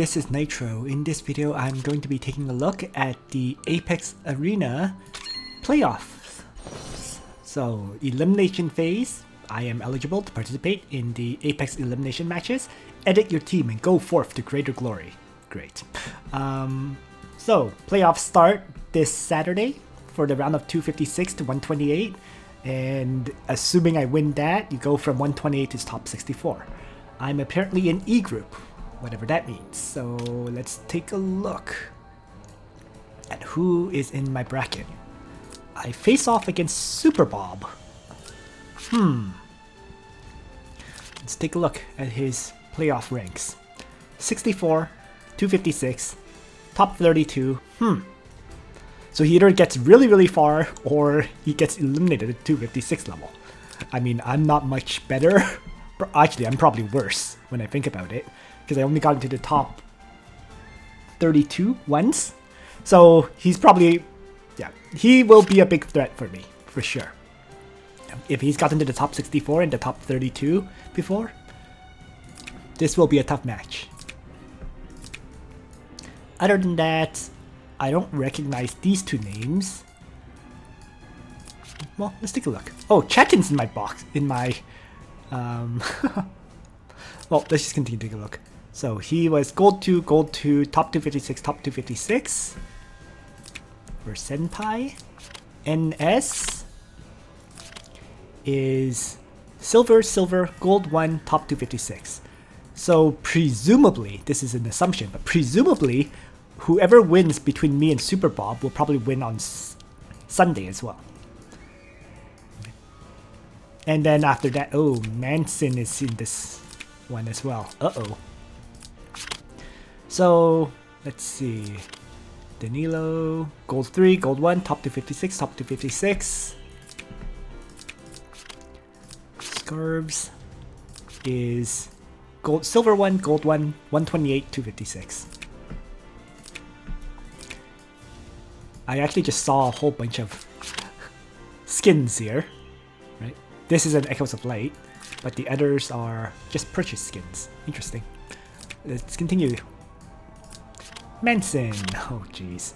this is Nitro. In this video, I'm going to be taking a look at the Apex Arena playoffs. So, elimination phase, I am eligible to participate in the Apex elimination matches. Edit your team and go forth to greater glory. Great. So, playoffs start this Saturday for the round of 256 to 128. And assuming I win that, you go from 128 to top 64. I'm apparently in E group, whatever that means. So let's take a look at who is in my bracket. I face off against Super Bob. Let's take a look at his playoff ranks. 64, 256, top 32. So he either gets really far or he gets eliminated at 256 level. I mean, I'm not much better. Actually, I'm probably worse when I think about it, because I only got into the top 32 once. So he's probably, yeah, he will be a big threat for me, for sure. If he's gotten to the top 64 and the top 32 before, this will be a tough match. Other than that, I don't recognize these two names. Well, let's take a look. Oh, Chetin's in my box, in my... well, let's just continue to take a look. So he was gold 2, top 256, top 256. For Senpai. NS is silver, gold 1, top 256. So presumably, this is an assumption, but presumably, whoever wins between me and Super Bob will probably win on Sunday as well. And then after that, oh, Manson is in this one as well. Uh-oh. So, let's see. Danilo, gold 3, gold 1, top 256, top 256. Scarves is silver 1, gold 1, 128, 256. I actually just saw a whole bunch of skins here, right? This is an Echoes of Light, but the others are just purchased skins. Interesting. Let's continue. Manson. Oh, jeez.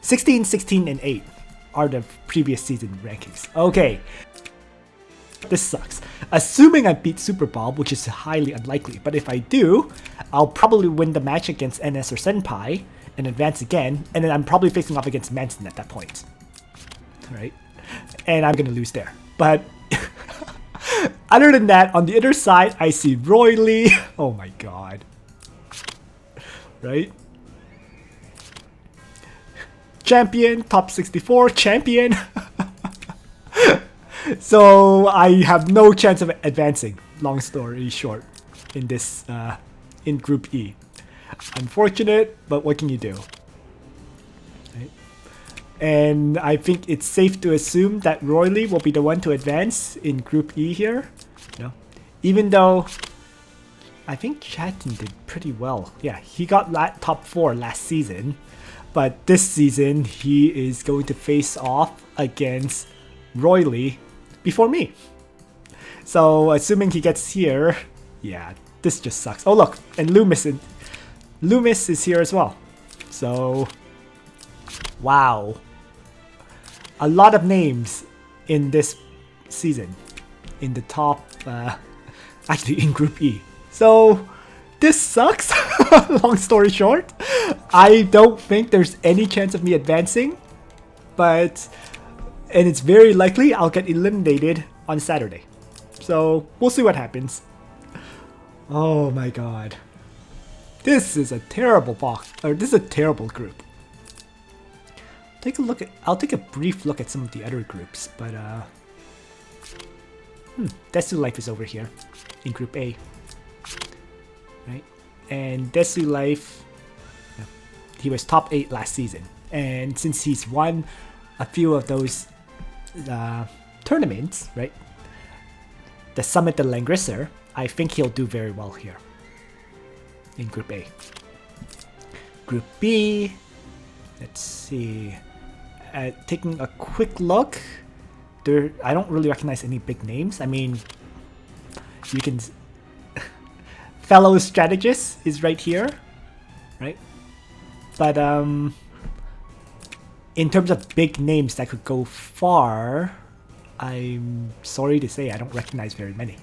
16, 16, and 8 are the previous season rankings. Okay. This sucks. Assuming I beat Super Bob, which is highly unlikely, but if I do, I'll probably win the match against NS or Senpai and advance again, and then I'm probably facing off against Manson at that point. Right? And I'm gonna lose there. But other than that, on the other side, I see Roy Lee. Oh my god. Right? Champion, top 64, champion. So I have no chance of advancing, long story short, in this, in Group E. Unfortunate, but what can you do? Right? And I think it's safe to assume that Roy Lee will be the one to advance in Group E here. No. Even though I think Chatin did pretty well. Yeah, he got top 4 last season. But this season, he is going to face off against Roy Lee before me. So assuming he gets here, yeah, this just sucks. Oh look, and Loomis is here as well. So wow. A lot of names in this season in the top actually in Group E. So this sucks. Long story short, I don't think there's any chance of me advancing, and it's very likely I'll get eliminated on Saturday. So we'll see what happens. Oh my god. This is a terrible box, or this is a terrible group. I'll take a brief look at some of the other groups, but Desu Life is over here in Group A. Right? And Desu Life, he was top 8 last season. And since he's won a few of those tournaments, right? The Summit, the Langrisser, I think he'll do very well here in Group A. Group B, let's see. Taking a quick look, I don't really recognize any big names. I mean, you can fellow strategist is right here, right? But in terms of big names that could go far, I'm sorry to say I don't recognize very many.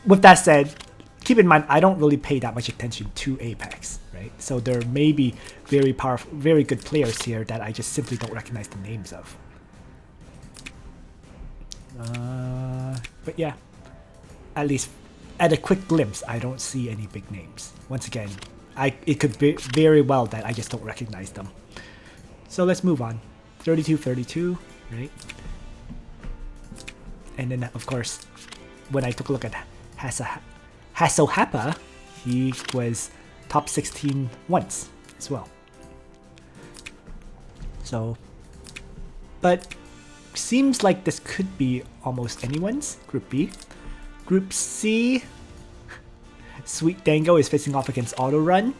With that said, keep in mind I don't really pay that much attention to Apex, right? So there may be very powerful, very good players here that I just simply don't recognize the names of. But yeah, at least at a quick glimpse, I don't see any big names. Once again, it could be very well that I just don't recognize them. So let's move on. 32-32, right? And then of course, when I took a look at Hasohapa, he was top 16 once as well. So, but seems like this could be almost anyone's. Group B. Group C, Sweet Dango is facing off against Autorun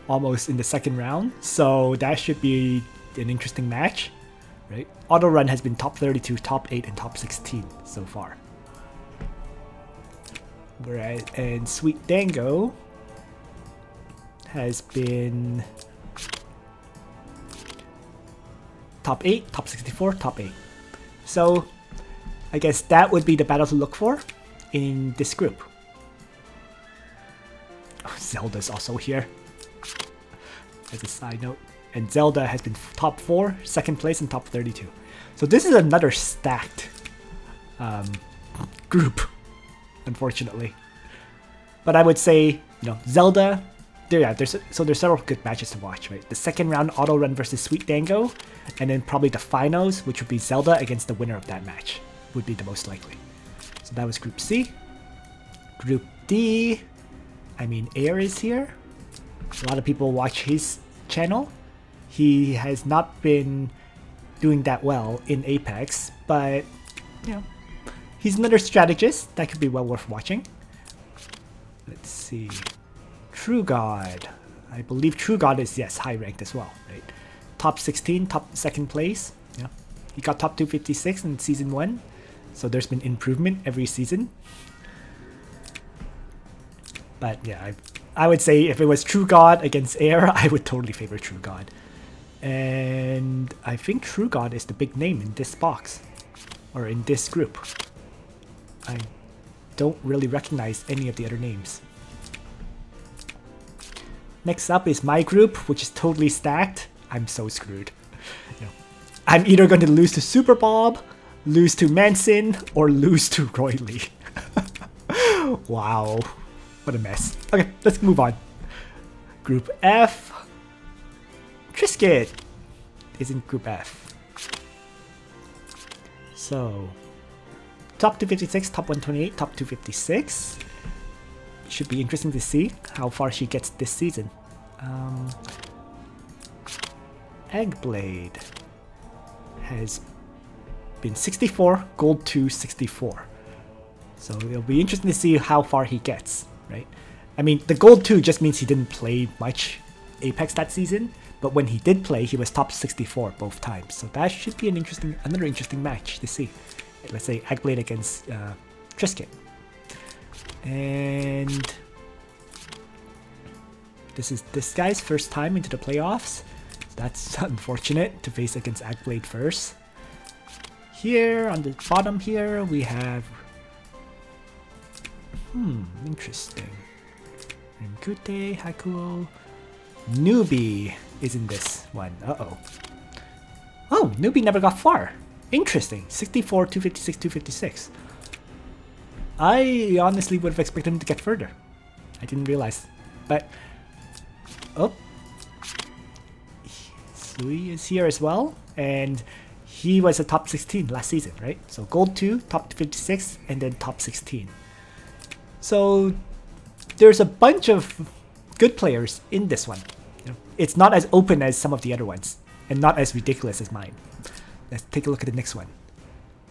almost in the second round, so that should be an interesting match, right? Autorun has been top 32, top 8, and top 16 so far. Whereas, and Sweet Dango has been top 8, top 64, top 8. So I guess that would be the battle to look for in this group. Oh, Zelda's also here. As a side note. And Zelda has been top 4, second place, and top 32. So this is another stacked group, unfortunately. But I would say, Zelda, there's several good matches to watch, right? The second round, Autorun versus Sweet Dango, and then probably the finals, which would be Zelda against the winner of that match, would be the most likely. So that was Group C. Group D, Air is here. A lot of people watch his channel. He has not been doing that well in Apex, but he's another strategist that could be well worth watching. Let's see. True God. I believe True God is, yes, high ranked as well, right? Top 16, top second place. Yeah. He got top 256 in season 1. So there's been improvement every season. But yeah, I would say if it was True God against Air, I would totally favor True God. And I think True God is the big name in this box, or in this group. I don't really recognize any of the other names. Next up is my group, which is totally stacked. I'm so screwed. I'm either going to lose to Super Bob, lose to Manson, or lose to Roy Lee. Wow. What a mess. Okay, let's move on. Group F. Trisket is in Group F. So, top 256, top 128, top 256. Should be interesting to see how far she gets this season. Eggblade has been 64, gold 2, 64. So it'll be interesting to see how far he gets, right? The gold 2 just means he didn't play much Apex that season, but when he did play, he was top 64 both times. So that should be another interesting match to see. Let's say Eggblade against Trisket. And this is this guy's first time into the playoffs. That's unfortunate to face against Eggblade first. Here on the bottom here we have interesting. Renkute, Hakuo. Newbie is in this one. Uh-oh. Oh, Newbie never got far. Interesting. 64, 256, 256. I honestly would have expected him to get further. I didn't realize. But, oh. Sui is here as well. And he was a top 16 last season, right? So gold 2, top 56, and then top 16. So there's a bunch of good players in this one. It's not as open as some of the other ones, and not as ridiculous as mine. Let's take a look at the next one.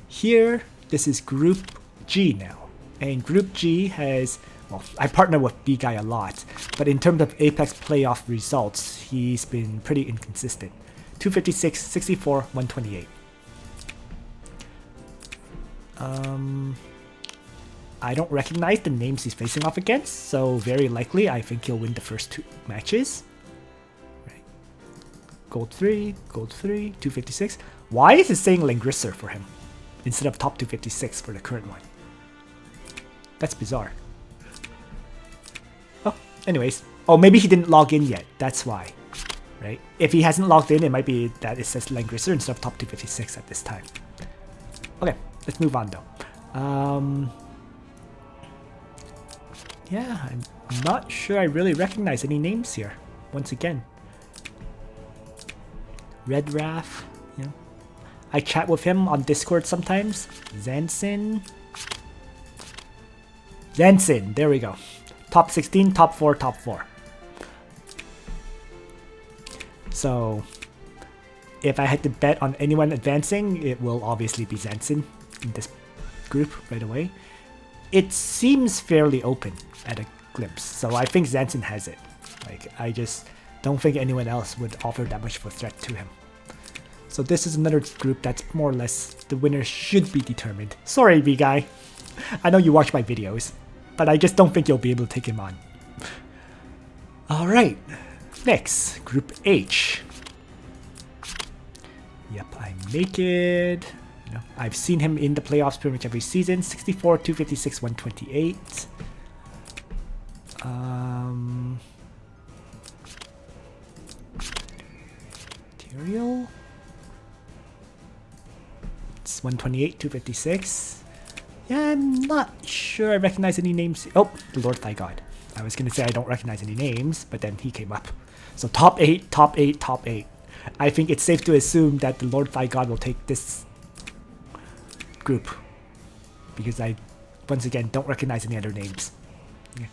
Here, this is Group G now. And Group G has, well, I partner with B Guy a lot, but in terms of Apex playoff results, he's been pretty inconsistent. 256, 64, 128. I don't recognize the names he's facing off against, so very likely I think he'll win the first 2 matches. Right. Gold 3, 256. Why is it saying Langrisser for him instead of top 256 for the current one? That's bizarre. Oh, anyways. Oh, maybe he didn't log in yet. That's why. Right? If he hasn't logged in, it might be that it says Langrisser instead of top 256 at this time. Okay, let's move on though. Yeah, I'm not sure I really recognize any names here. Once again. Red Raff. Yeah. I chat with him on Discord sometimes. Zansin. Zansin, there we go. Top 16, top 4, top 4. So, if I had to bet on anyone advancing, it will obviously be Zansin in this group right away. It seems fairly open at a glimpse, so I think Zansin has it. Like, I just don't think anyone else would offer that much of a threat to him. So this is another group that's more or less the winner should be determined. Sorry, B-Guy. I know you watch my videos, but I just don't think you'll be able to take him on. Alright, next, Group H. Yep, I make it. You know, I've seen him in the playoffs pretty much every season. 64, 256, 128. Material. It's 128, 256. Yeah, I'm not sure I recognize any names. Oh, the Lord Thy God. I was going to say I don't recognize any names, but then he came up. So top 8, top 8, top 8. I think it's safe to assume that the Lord Thy God will take this group. Because I, once again, don't recognize any other names. Yeah.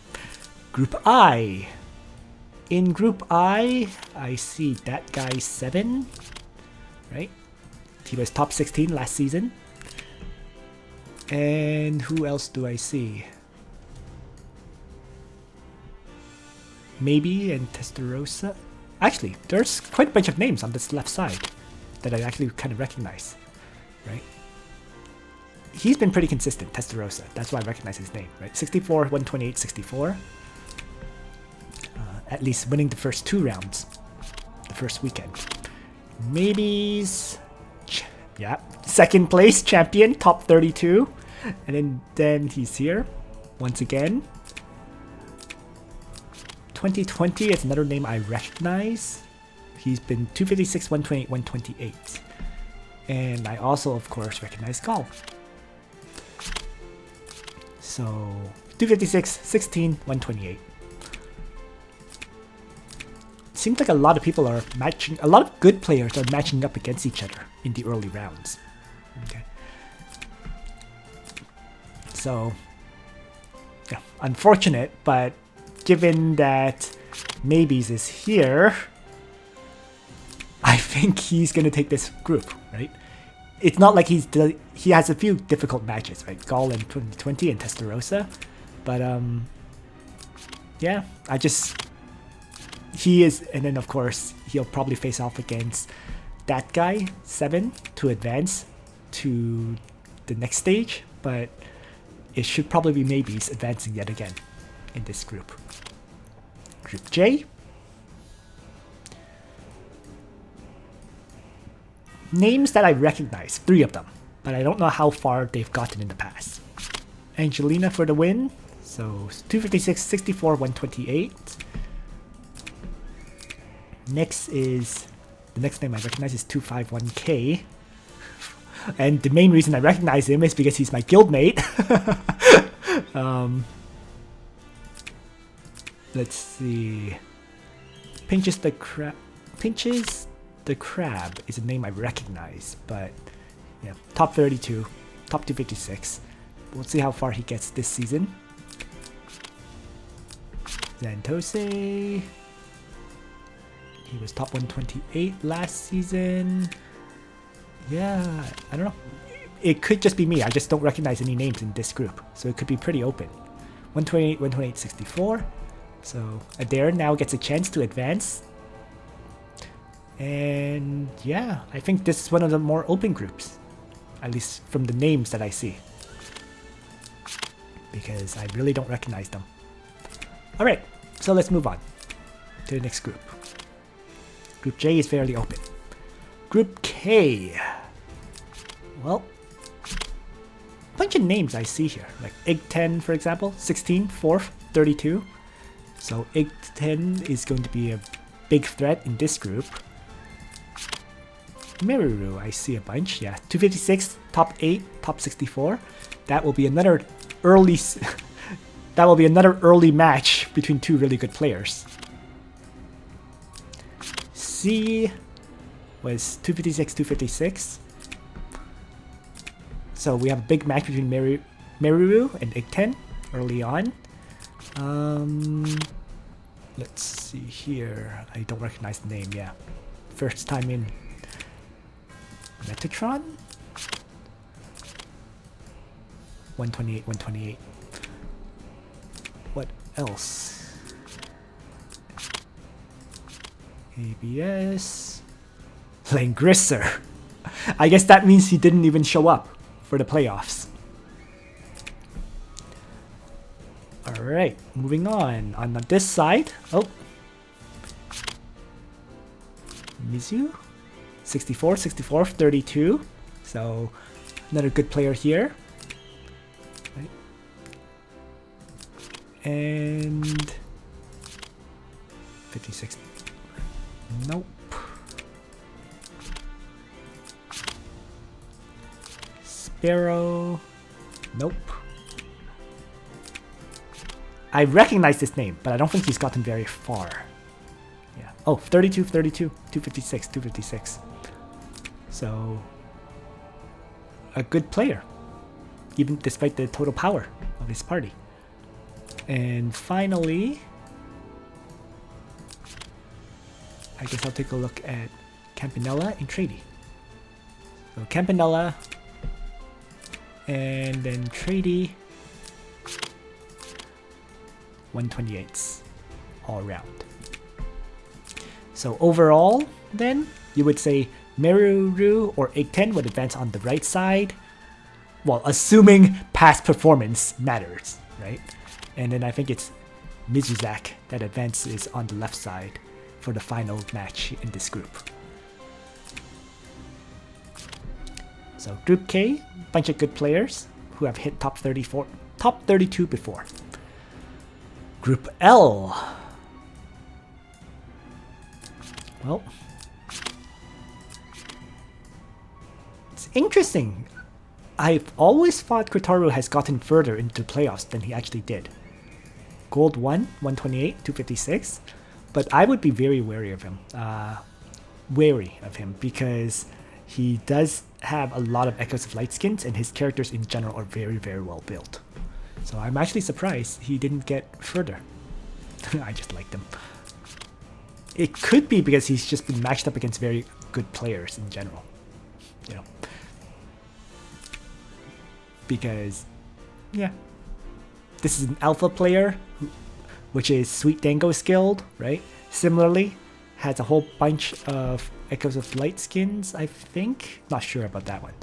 Group I. In Group I see that guy 7. Right? He was top 16 last season. And who else do I see? Maybe and Testarossa. Actually, there's quite a bunch of names on this left side that I actually kind of recognize, right? He's been pretty consistent, Testarossa. That's why I recognize his name, right? 64, 128, 64. At least winning the first 2 rounds, the first weekend. Maybe's, yeah, second place champion, top 32, and then he's here once again. 2020 is another name I recognize. He's been 256, 128, 128. And I also, of course, recognize Gall. So, 256, 16, 128. Seems like a lot of people are matching, a lot of good players are matching up against each other in the early rounds. Okay. So, yeah, unfortunate, but given that Maybes is here, I think he's gonna take this group, right? It's not like he has a few difficult matches, right? Gall in 2020 and Testarossa, but yeah, he is, and then of course he'll probably face off against that guy 7 to advance to the next stage, but it should probably be Maybes advancing yet again in this group. Group J. Names that I recognize, 3 of them, but I don't know how far they've gotten in the past. Angelina for the win, so 256, 64, 128. Next is, the next name I recognize is 251K. And the main reason I recognize him is because he's my guildmate. Let's see. Pinches the Crab is a name I recognize, but yeah, top 32, top 256. We'll see how far he gets this season. Xantose. He was top 128 last season. Yeah, I don't know. It could just be me. I just don't recognize any names in this group, so it could be pretty open. 128, 128, 64. So Adair now gets a chance to advance. And yeah, I think this is one of the more open groups, at least from the names that I see. because I really don't recognize them. Alright, so let's move on to the next group. Group J is fairly open. Group K. Well, a bunch of names I see here, like IG-10 for example, 16, 4th, 32. So IG-10 is going to be a big threat in this group. Meru, I see a bunch, yeah. 256, top 8, top 64. That will be another early that will be another early match between two really good players. C was 256, 256. So we have a big match between Meru and IG-10 early on. Let's see here. I don't recognize the name, yeah. First time in. Metatron? 128, 128. What else? ABS. Langrisser. I guess that means he didn't even show up for the playoffs. Alright, moving on. On this side, oh. Mizu? 64, 64, 32. So, another good player here. Right. And 56. Nope. Sparrow. Nope. I recognize this name, but I don't think he's gotten very far. Yeah. Oh, 32, 32, 256, 256. So, a good player, even despite the total power of his party. And finally, I guess I'll take a look at Campanella and Trady. So Campanella and then Trady, 128s all round. So overall, then, you would say Meru or IG-10 would advance on the right side. Well, assuming past performance matters, right? And then I think it's Mizuzak that advances on the left side for the final match in this group. So Group K, bunch of good players who have hit top 34, top 32 before. Group L. Well, it's interesting. I've always thought Kotaro has gotten further into playoffs than he actually did. Gold 1, 128, 256. But I would be very wary of him. Because he does have a lot of Echoes of Light skins and his characters in general are very, very well built. So I'm actually surprised he didn't get further. I just liked him. It could be because he's just been matched up against very good players in general. You know. Because, yeah. This is an alpha player, which is Sweet Dango skilled, right? Similarly, has a whole bunch of Echoes of Light skins, I think. Not sure about that one.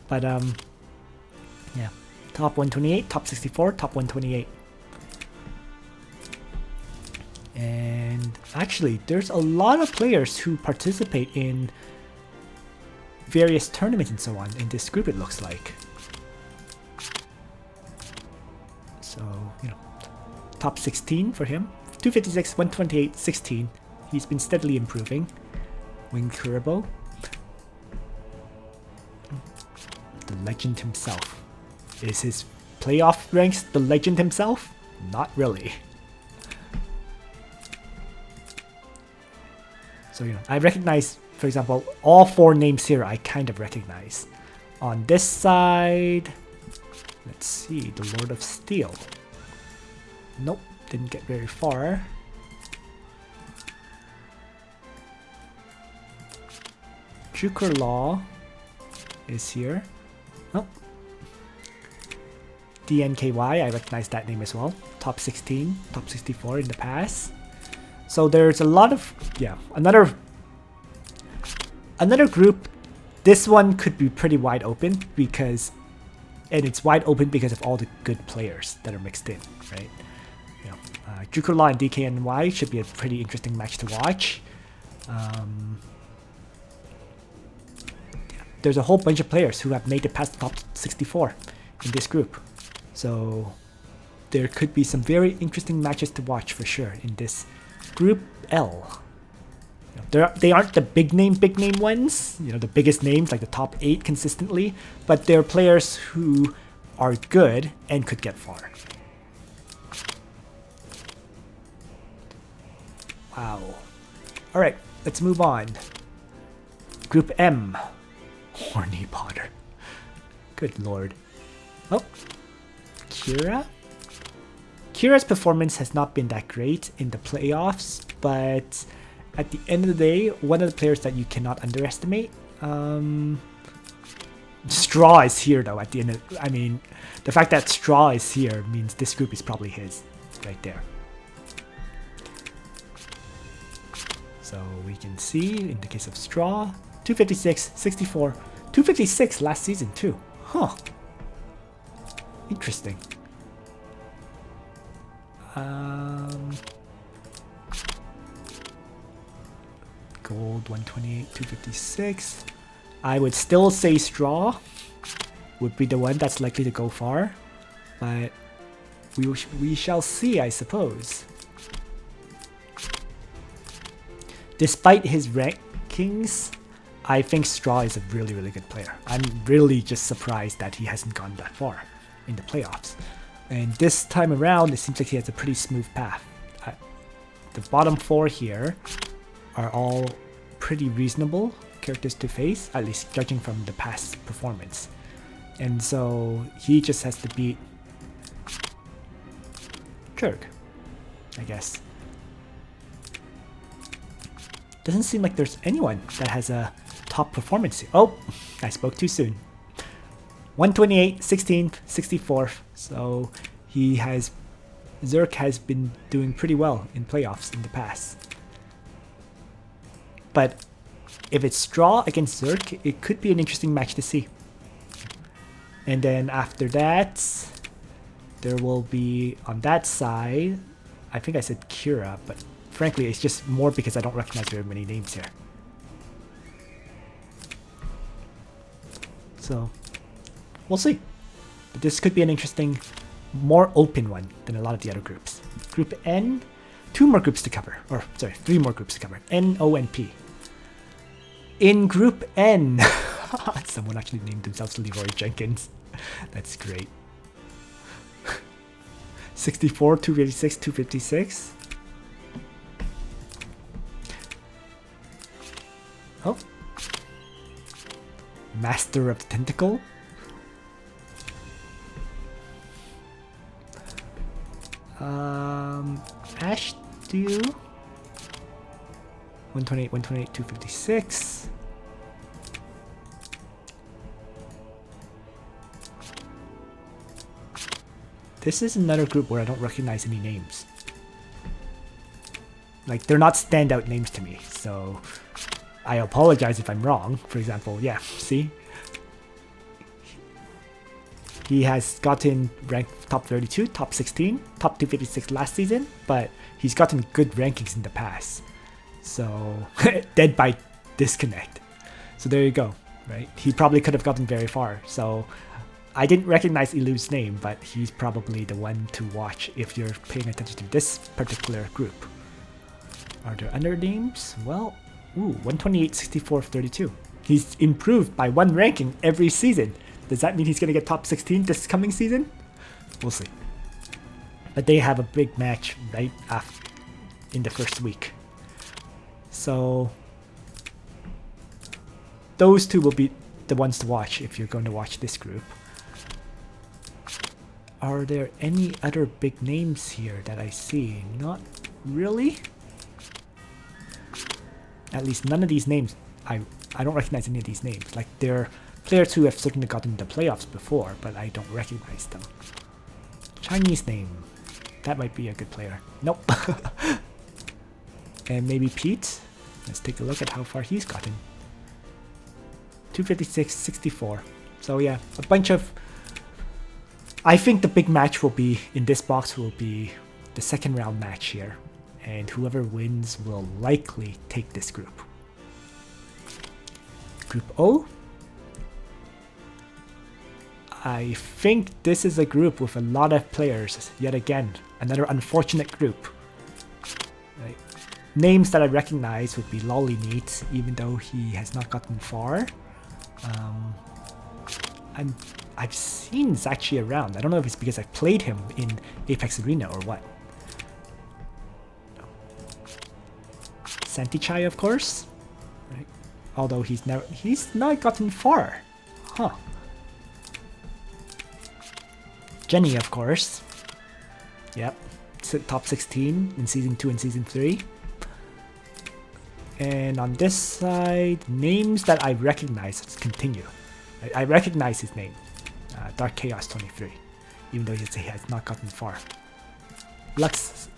But, yeah. Top 128, top 64, top 128. And actually, there's a lot of players who participate in various tournaments and so on in this group, it looks like. So, you know, top 16 for him. 256, 128, 16. He's been steadily improving. Winged Kuribo. The legend himself. Is his playoff ranks the legend himself? Not really. So, you know, I recognize, for example, all four names here I kind of recognize. On this side, let's see, the Lord of Steel. Nope, didn't get very far. Juker Law is here. Oh. DNKY, I recognize that name as well. Top 16, top 64 in the past. So there's a lot of, yeah, another group. This one could be pretty wide open because and it's wide open because of all the good players that are mixed in, right? You know, Drukula and DKNY should be a pretty interesting match to watch. There's a whole bunch of players who have made it past the top 64 in this group. So there could be some very interesting matches to watch for sure in this Group L. You know, they aren't the big name ones, you know, the biggest names like the top 8 consistently, but they're players who are good and could get far. Wow. Alright, let's move on. Group M. Horny Potter. Good lord. Oh. Kira? Kira's performance has not been that great in the playoffs, but at the end of the day, one of the players that you cannot underestimate. Straw is here though at the end of, I mean, the fact that Straw is here means this group is probably his right there. So we can see in the case of Straw, 256, 64, 256 last season too. Huh. Interesting. Gold 128, 256. I would still say Straw would be the one that's likely to go far, but we shall see, I suppose. Despite his rankings, I think Straw is a really, really good player. I'm really just surprised that he hasn't gone that far in the playoffs. And this time around, it seems like he has a pretty smooth path. The bottom 4 here are all pretty reasonable characters to face, at least judging from the past performance. And so he just has to beat Zerg, I guess. Doesn't seem like there's anyone that has a top performance. Oh, I spoke too soon. 128, 16th, 64th. So Zerg has been doing pretty well in playoffs in the past. But if it's Straw against Zerg, it could be an interesting match to see. And then after that, there will be on that side, I think I said Kira, but frankly, it's just more because I don't recognize very many names here. So, we'll see. But this could be an interesting, more open one than a lot of the other groups. Group N, 2 more groups to cover. Or, sorry, 3 more groups to cover. N, O, and P. In Group N, someone actually named themselves Leroy Jenkins. That's great. 64, 256, 256. Oh. Master of the Tentacle. Ash Dew. 128, 128, 256. This is another group where I don't recognize any names. Like, they're not standout names to me, so I apologize if I'm wrong. For example, yeah, see? He has gotten ranked top 32, top 16, top 256 last season, but he's gotten good rankings in the past. So, dead by disconnect. So there you go, right? He probably could have gotten very far. So, I didn't recognize Elu's name, but he's probably the one to watch if you're paying attention to this particular group. Are there other names? Well, ooh, 128, 64, 32. He's improved by 1 ranking every season. Does that mean he's going to get top 16 this coming season? We'll see. But they have a big match right after, in the first week. So, those 2 will be the ones to watch if you're going to watch this group. Are there any other big names here that I see? Not really. At least none of these names, I don't recognize any of these names. Like, they're players who have certainly gotten the playoffs before, but I don't recognize them. Chinese name. That might be a good player. Nope. And maybe Pete. Let's take a look at how far he's gotten. 256, 64. So yeah, a bunch of I think the big match will be, in this box, will be the second round match here. And whoever wins will likely take this group. Group O. I think this is a group with a lot of players. Yet again, another unfortunate group. Right. Names that I recognize would be Lolly Neat, even though he has not gotten far. I've seen Zachi around. I don't know if it's because I've played him in Apex Arena or what. Santichai, of course. Right. Although he's not gotten far. Huh. Jenny, of course. Yep. Top 16 in Season 2 and Season 3. And on this side, names that I recognize. Let's continue. I recognize his name. Dark Chaos 23. Even though he has not gotten far. Lux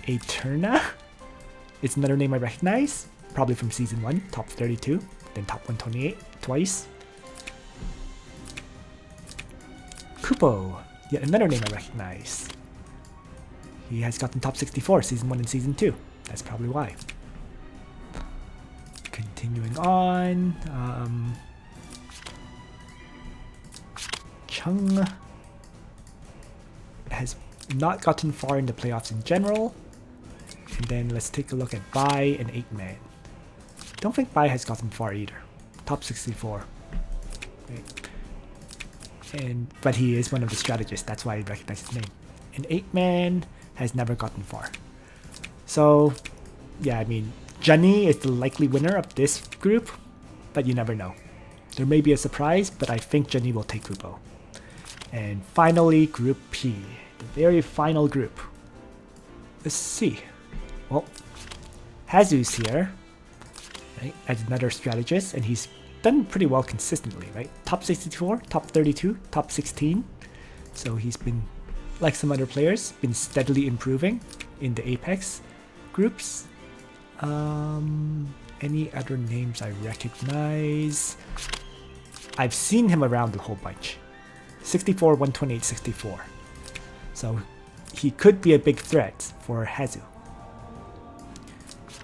Eterna? It's another name I recognize. Probably from Season 1, top 32. Then top 128 twice. Kupo, yet another name I recognize. He has gotten top 64, Season 1 and Season 2. That's probably why. Continuing on. Chung has not gotten far in the playoffs in general. And then let's take a look at Bai and 8-Man. Don't think Bai has gotten far either. Top 64. Right. But he is one of the strategists, that's why I recognize his name. And 8-Man has never gotten far. So, yeah, I mean, Jenny is the likely winner of this group, but you never know. There may be a surprise, but I think Jenny will take Group O. And finally, Group P, the very final group. Let's see. Well, Hazu's here, right, as another strategist, and he's done pretty well consistently, right? Top 64, top 32, top 16. So he's been, like some other players, been steadily improving in the Apex groups. Any other names I recognize? I've seen him around a whole bunch. 64, 128, 64. So he could be a big threat for Hazu.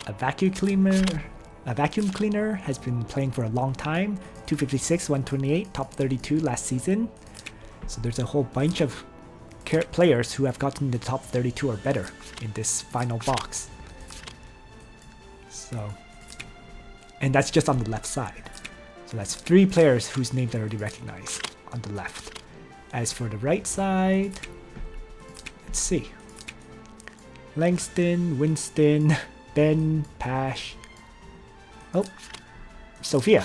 A vacuum cleaner has been playing for a long time. 256, 128, top 32 last season. So there's a whole bunch of players who have gotten the top 32 or better in this final box. So, and that's just on the left side. So that's 3 players whose names I already recognize on the left. As for the right side, let's see. Langston, Winston, Ben, Pash. Oh, Sophia.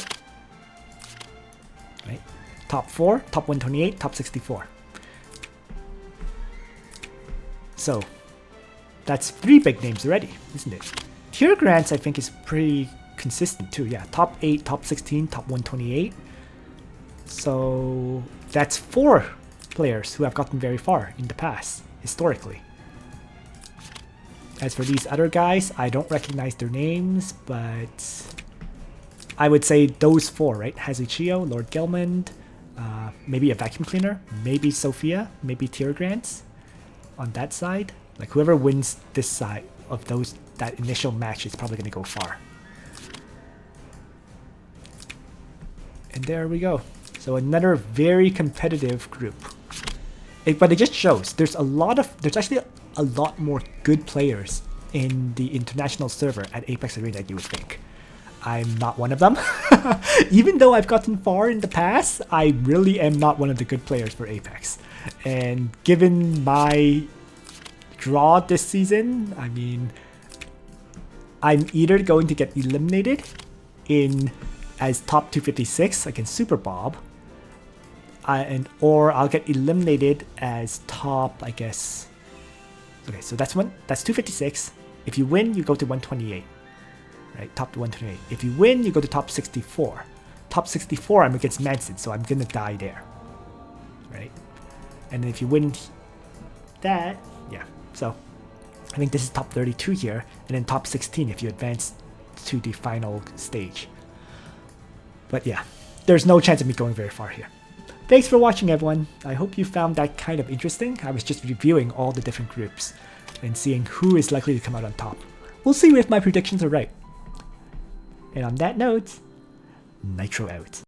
Right. Top 4, top 128, top 64. So, that's 3 big names already, isn't it? Tier Grants, I think, is pretty consistent too. Yeah, top 8, top 16, top 128. So, that's 4 players who have gotten very far in the past, historically. As for these other guys, I don't recognize their names, but I would say those 4, right? Hazuchio, Lord Gelmond, maybe a vacuum cleaner, maybe Sophia, maybe Tier Grants on that side. Like whoever wins this side of that initial match is probably going to go far. And there we go. So another very competitive group. But it just shows there's actually a lot more good players in the international server at Apex Arena than you would think. I'm not one of them. Even though I've gotten far in the past, I really am not one of the good players for Apex. And given my draw this season, I mean, I'm either going to get eliminated as top 256 against Super Bob, or I'll get eliminated as top, I guess. Okay, so that's 256. If you win, you go to 128. Right, top to 128. If you win, you go to top 64. Top 64, I'm against Manson, so I'm gonna die there. Right? And then if you win that, yeah. So I think this is top 32 here, and then top 16 if you advance to the final stage. But yeah, there's no chance of me going very far here. Thanks for watching, everyone. I hope you found that kind of interesting. I was just reviewing all the different groups and seeing who is likely to come out on top. We'll see if my predictions are right. And on that note, Nitro out.